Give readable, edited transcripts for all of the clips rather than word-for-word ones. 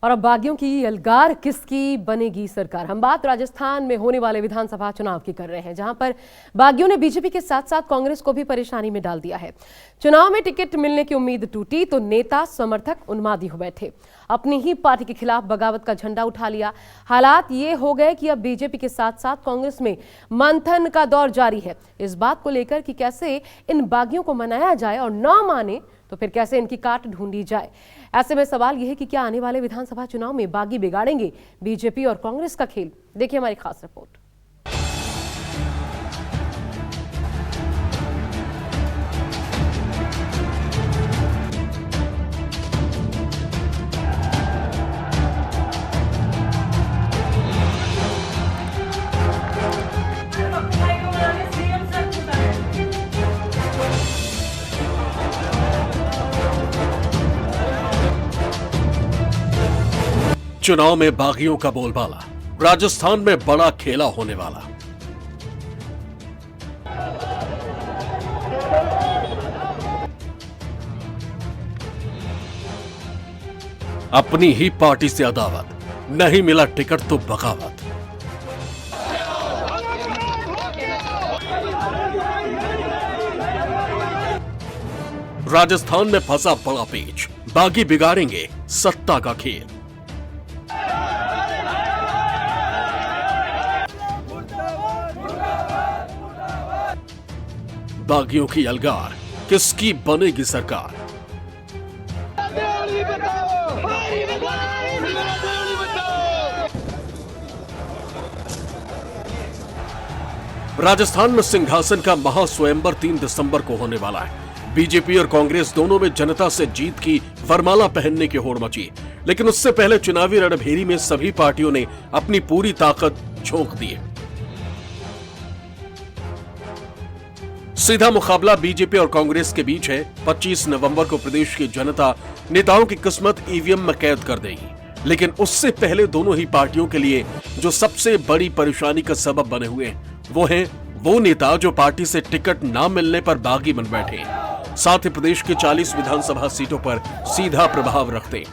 और अब बागियों की यलगार किसकी बनेगी सरकार। हम बात राजस्थान में होने वाले विधानसभा चुनाव की कर रहे हैं, जहां पर बागियों ने बीजेपी के साथ साथ कांग्रेस को भी परेशानी में डाल दिया है। चुनाव में टिकट मिलने की उम्मीद टूटी तो नेता समर्थक उन्मादी हो बैठे, अपनी ही पार्टी के खिलाफ बगावत का झंडा उठा लिया। हालात ये हो गए कि अब बीजेपी के साथ साथ कांग्रेस में मंथन का दौर जारी है इस बात को लेकर कि कैसे इन बागियों को मनाया जाए और न माने तो फिर कैसे इनकी काट ढूंढी जाए। ऐसे में सवाल यह है कि क्या आने वाले विधानसभा चुनाव में बागी बिगाड़ेंगे बीजेपी और कांग्रेस का खेल। देखिए हमारी खास रिपोर्ट। चुनाव में बागियों का बोलबाला, राजस्थान में बड़ा खेला होने वाला। अपनी ही पार्टी से अदावत, नहीं मिला टिकट तो बगावत। राजस्थान में फंसा बड़ा पेच, बागी बिगाड़ेंगे सत्ता का खेल। बागियों की यलगार किसकी बनेगी सरकार। राजस्थान में सिंहासन का महास्वयंवर 3 दिसंबर को होने वाला है। बीजेपी और कांग्रेस दोनों में जनता से जीत की वरमाला पहनने की होड़ मची, लेकिन उससे पहले चुनावी रणभेरी में सभी पार्टियों ने अपनी पूरी ताकत झोंक दी है। सीधा मुकाबला बीजेपी और कांग्रेस के बीच है। 25 नवंबर को प्रदेश की जनता नेताओं की किस्मत ईवीएम में कैद कर देगी, लेकिन उससे पहले दोनों ही पार्टियों के लिए जो सबसे बड़ी परेशानी का सबब बने हुए हैं वो नेता जो पार्टी से टिकट ना मिलने पर बागी बन बैठे, साथ ही प्रदेश के 40 विधानसभा सीटों पर सीधा प्रभाव रखते।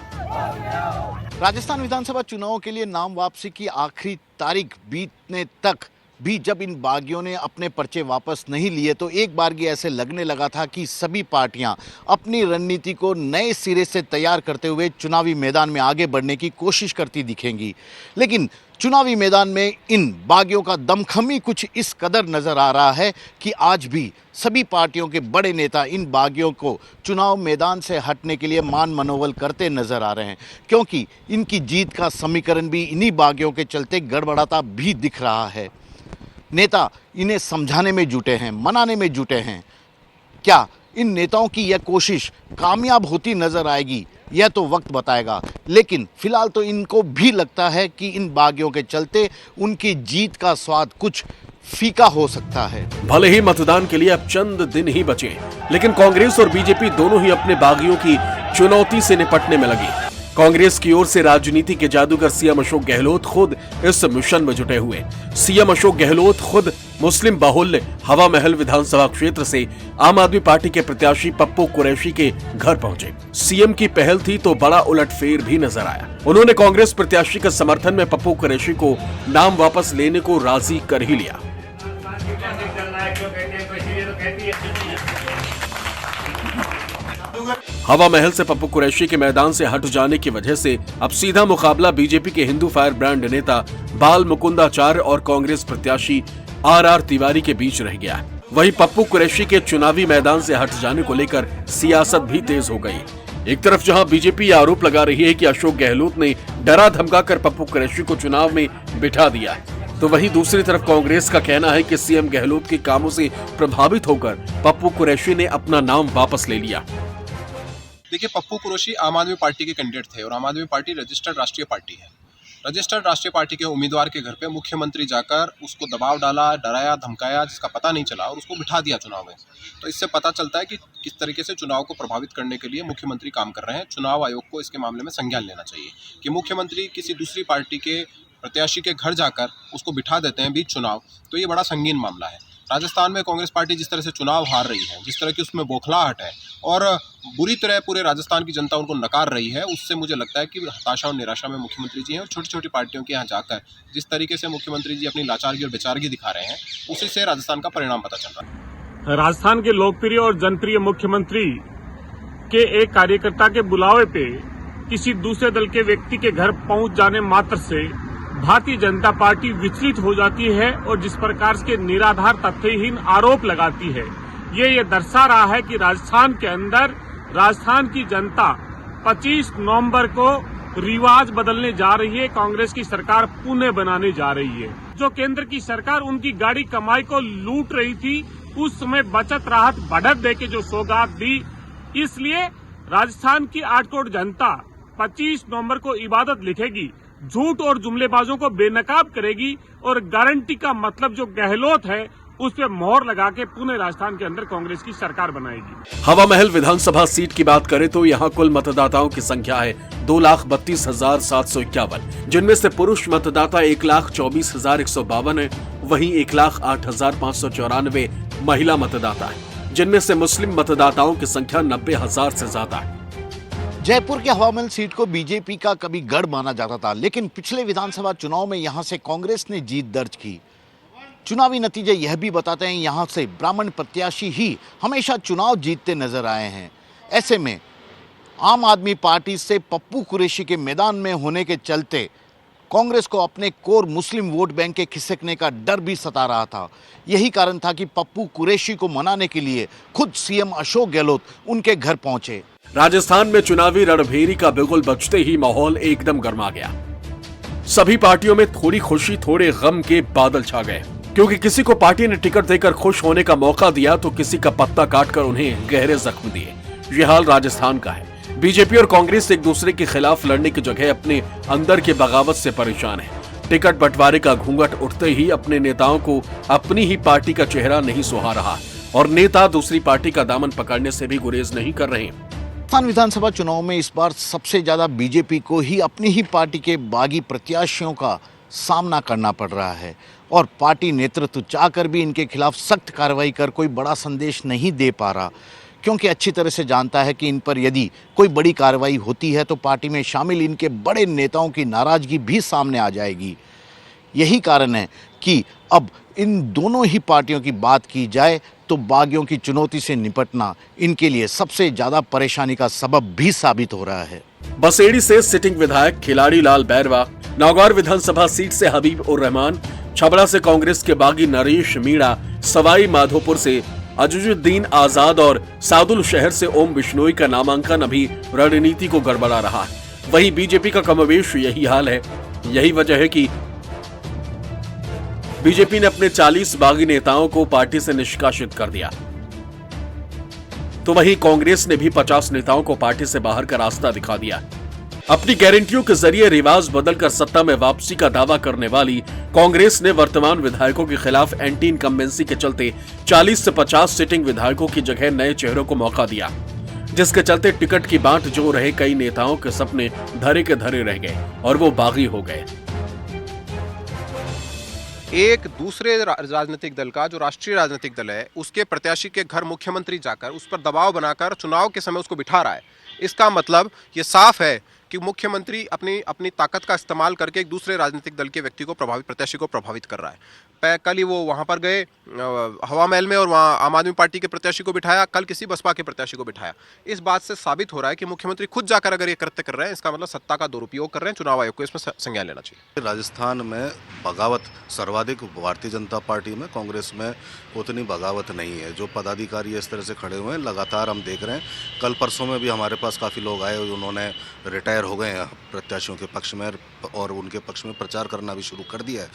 राजस्थान विधानसभा चुनाव के लिए नाम वापसी की आखिरी तारीख बीतने तक भी जब इन बागियों ने अपने पर्चे वापस नहीं लिए तो एक बारगी ऐसे लगने लगा था कि सभी पार्टियां अपनी रणनीति को नए सिरे से तैयार करते हुए चुनावी मैदान में आगे बढ़ने की कोशिश करती दिखेंगी। लेकिन चुनावी मैदान में इन बागियों का दमखमी कुछ इस कदर नजर आ रहा है कि आज भी सभी पार्टियों के बड़े नेता इन बागियों को चुनाव मैदान से हटने के लिए मान मनोबल करते नजर आ रहे हैं, क्योंकि इनकी जीत का समीकरण भी इन्हीं बागियों के चलते गड़बड़ाता भी दिख रहा है। नेता इन्हें समझाने में जुटे हैं, मनाने में जुटे हैं। क्या इन नेताओं की यह कोशिश कामयाब होती नजर आएगी, यह तो वक्त बताएगा। लेकिन फिलहाल तो इनको भी लगता है कि इन बागियों के चलते उनकी जीत का स्वाद कुछ फीका हो सकता है। भले ही मतदान के लिए अब चंद दिन ही बचे, लेकिन कांग्रेस और बीजेपी दोनों ही अपने बागियों की चुनौती से निपटने में लगी। कांग्रेस की ओर से राजनीति के जादूगर सीएम अशोक गहलोत खुद इस मिशन में जुटे हुए। सीएम अशोक गहलोत खुद मुस्लिम बाहुल्य हवा महल विधानसभा क्षेत्र से आम आदमी पार्टी के प्रत्याशी पप्पू कुरैशी के घर पहुंचे। सीएम की पहल थी तो बड़ा उलटफेर भी नजर आया। उन्होंने कांग्रेस प्रत्याशी के समर्थन में पप्पू कुरैशी को नाम वापस लेने को राजी कर ही लिया। हवा महल से पप्पू कुरैशी के मैदान से हट जाने की वजह से अब सीधा मुकाबला बीजेपी के हिंदू फायर ब्रांड नेता बाल मुकुंदाचार्य और कांग्रेस प्रत्याशी आर तिवारी के बीच रह गया। वहीं पप्पू कुरैशी के चुनावी मैदान से हट जाने को लेकर सियासत भी तेज हो गई। एक तरफ जहां बीजेपी आरोप लगा रही है कि अशोक गहलोत ने डरा धमकाकर पप्पू कुरैशी को चुनाव में बिठा दिया, तो वहीं दूसरी तरफ कांग्रेस का कहना है कि सीएम गहलोत के कामों से प्रभावित होकर पप्पू कुरैशी ने अपना नाम वापस ले लिया। देखिए, पप्पू कुरैशी आम आदमी पार्टी के कैंडिडेट थे और आम आदमी पार्टी रजिस्टर्ड राष्ट्रीय पार्टी है। रजिस्टर्ड राष्ट्रीय पार्टी के उम्मीदवार के घर पे मुख्यमंत्री जाकर उसको दबाव डाला, डराया, धमकाया, जिसका पता नहीं चला और उसको बिठा दिया चुनाव में। तो इससे पता चलता है कि किस तरीके से चुनाव को प्रभावित करने के लिए मुख्यमंत्री काम कर रहे हैं। चुनाव आयोग को इसके मामले में संज्ञान लेना चाहिए कि मुख्यमंत्री किसी दूसरी पार्टी के प्रत्याशी के घर जाकर उसको बिठा देते हैं बीच चुनाव, तो ये बड़ा संगीन मामला है। राजस्थान में कांग्रेस पार्टी जिस तरह से चुनाव हार रही है, जिस तरह की उसमें बौखलाहट है और बुरी तरह पूरे राजस्थान की जनता उनको नकार रही है, उससे मुझे लगता है कि हताशा और निराशा में मुख्यमंत्री जी हैं। और छोटी छोटी पार्टियों के यहाँ जाकर जिस तरीके से मुख्यमंत्री जी अपनी लाचारगी और बेचारगी दिखा रहे हैं, उसी से राजस्थान का परिणाम पता चल रहा है। राजस्थान के लोकप्रिय और जनप्रिय मुख्यमंत्री के एक कार्यकर्ता के बुलावे पे किसी दूसरे दल के व्यक्ति के घर पहुंच जाने मात्र से भारतीय जनता पार्टी विचलित हो जाती है और जिस प्रकार के निराधार तथ्यहीन आरोप लगाती है, ये दर्शा रहा है कि राजस्थान के अंदर राजस्थान की जनता 25 नवंबर को रिवाज बदलने जा रही है। कांग्रेस की सरकार पुनः बनाने जा रही है। जो केंद्र की सरकार उनकी गाड़ी कमाई को लूट रही थी, उस समय बचत राहत बढ़त दे के जो सौगात दी, इसलिए राजस्थान की 8 करोड़ जनता 25 नवंबर को इबादत लिखेगी, झूठ और जुमलेबाजों को बेनकाब करेगी और गारंटी का मतलब जो गहलोत है उस पे मोहर लगा के पुणे राजस्थान के अंदर कांग्रेस की सरकार बनाएगी। हवा महल विधानसभा सीट की बात करें तो यहाँ कुल मतदाताओं की संख्या है 2,32,751, जिनमें से पुरुष मतदाता 1,24,152 है, वहीं 1,08,594 महिला मतदाता है, जिनमें से मुस्लिम मतदाताओं की संख्या 90,000 से ज्यादा है। जयपुर के हवा महल सीट को बीजेपी का कभी गढ़ माना जाता था, लेकिन पिछले विधानसभा चुनाव में यहां से कांग्रेस ने जीत दर्ज की। चुनावी नतीजे यह भी बताते हैं यहां से ब्राह्मण प्रत्याशी ही हमेशा चुनाव जीतते नजर आए हैं। ऐसे में आम आदमी पार्टी से पप्पू कुरैशी के मैदान में होने के चलते कांग्रेस को अपने कोर मुस्लिम वोट बैंक के खिसकने का डर भी सता रहा था। यही कारण था कि पप्पू कुरैशी को मनाने के लिए खुद सीएम अशोक गहलोत उनके घर पहुंचे। राजस्थान में चुनावी रणभेरी का बिगुल बजते ही माहौल एकदम गर्मा गया। सभी पार्टियों में थोड़ी खुशी थोड़े गम के बादल छा गए, क्योंकि किसी को पार्टी ने टिकट देकर खुश होने का मौका दिया तो किसी का पत्ता काटकर उन्हें गहरे जख्म दिए। ये हाल राजस्थान का है। बीजेपी और कांग्रेस एक दूसरे के खिलाफ लड़ने की जगह अपने अंदर के बगावत से परेशान है। टिकट बंटवारे का घूंघट उठते ही अपने नेताओं को अपनी ही पार्टी का चेहरा नहीं सुहा रहा और नेता दूसरी पार्टी का दामन पकड़ने से भी गुरेज नहीं कर रहे। राजस्थान विधानसभा चुनाव में इस बार सबसे ज्यादा बीजेपी को ही अपनी ही पार्टी के बागी प्रत्याशियों का सामना करना पड़ रहा है और पार्टी नेतृत्व चाहकर भी इनके खिलाफ सख्त कार्रवाई कर कोई बड़ा संदेश नहीं दे पा रहा, क्योंकि अच्छी तरह से जानता है कि इन पर यदि कोई बड़ी कार्रवाई होती है तो पार्टी में शामिल इनके बड़े नेताओं की नाराजगी भी सामने आ जाएगी। यही कारण है कि अब इन दोनों ही पार्टियों की बात की जाए तो बागियों की चुनौती से निपटना इनके लिए सबसे ज्यादा परेशानी का सबब भी साबित हो रहा है। बसेड़ी से सिटिंग विधायक खिलाड़ी लाल बैरवा, नागौर विधानसभा सीट से हबीब उर रहमान, छबड़ा से कांग्रेस के बागी नरेश मीणा, सवाई माधोपुर से अजुजुद्दीन आजाद और सादुल शहर से ओम बिश्नोई का नामांकन अभी रणनीति को गड़बड़ा रहा है। वहीं बीजेपी का कमोबेश यही हाल है। यही वजह है कि बीजेपी ने अपने 40 बागी नेताओं को पार्टी से निष्कासित कर दिया, तो वहीं कांग्रेस ने भी 50 नेताओं को पार्टी से बाहर का रास्ता दिखा दिया। अपनी गारंटियों के जरिए रिवाज बदलकर सत्ता में वापसी का दावा करने वाली कांग्रेस ने वर्तमान विधायकों के खिलाफ एंटी इनकम्बेंसी के चलते 40 से 50 सिटिंग विधायकों की जगह नए चेहरों को मौका दिया, जिसके चलते टिकट की बांट जो रहे कई नेताओं के सपने धरे के धरे रह गए और वो बागी हो गए। एक दूसरे राजनीतिक दल का, जो राष्ट्रीय राजनीतिक दल है, उसके प्रत्याशी के घर मुख्यमंत्री जाकर उस पर दबाव बनाकर चुनाव के समय उसको बिठा रहा है। इसका मतलब ये साफ है कि मुख्यमंत्री अपनी ताकत का इस्तेमाल करके एक दूसरे राजनीतिक दल के व्यक्ति को प्रत्याशी को प्रभावित कर रहा है। कल ही वो वहां पर गए हवा महल में और वहां आम आदमी पार्टी के प्रत्याशी को बिठाया, कल किसी बसपा के प्रत्याशी को बिठाया। इस बात से साबित हो रहा है कि मुख्यमंत्री खुद जाकर अगर ये कृत्य कर रहे हैं, इसका मतलब सत्ता का दुरुपयोग कर रहे हैं। चुनाव आयोग को इसमें संज्ञान लेना चाहिए। राजस्थान में बगावत सर्वाधिक भारतीय जनता पार्टी में, कांग्रेस में उतनी बगावत नहीं है। जो पदाधिकारी इस तरह से खड़े हुए हैं लगातार हम देख रहे हैं। कल परसों में भी हमारे पास काफ़ी लोग आए, उन्होंने रिटायर हो गए हैं प्रत्याशियों के पक्ष में और उनके पक्ष में प्रचार करना भी शुरू कर दिया है।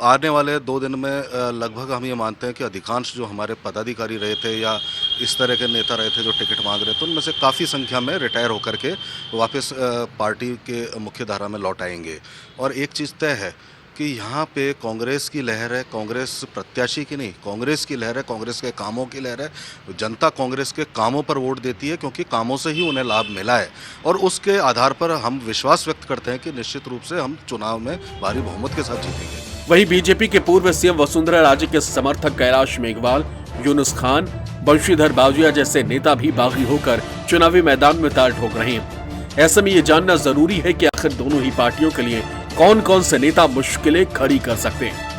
आने वाले 2 दिन में लगभग हम ये मानते हैं कि अधिकांश जो हमारे पदाधिकारी रहे थे या इस तरह के नेता रहे थे जो टिकट मांग रहे थे, उनमें से काफ़ी संख्या में रिटायर होकर के वापस पार्टी के मुख्य धारा में लौट आएंगे। और एक चीज़ तय है कि यहाँ पे कांग्रेस की लहर है, कांग्रेस प्रत्याशी की नहीं, कांग्रेस की लहर है, कांग्रेस के कामों की लहर है। जनता कांग्रेस के कामों पर वोट देती है क्योंकि कामों से ही उन्हें लाभ मिला है और उसके आधार पर हम विश्वास व्यक्त करते हैं कि निश्चित रूप से हम चुनाव में भारी बहुमत के साथ जीतेंगे। वहीं बीजेपी के पूर्व सीएम वसुंधरा राजे के समर्थक कैलाश मेघवाल, यूनुस खान, बंशीधर बावजिया जैसे नेता भी बागी होकर चुनावी मैदान में ताल ठोक रहे हैं। ऐसे में ये जानना जरूरी है कि आखिर दोनों ही पार्टियों के लिए कौन कौन से नेता मुश्किलें खड़ी कर सकते हैं।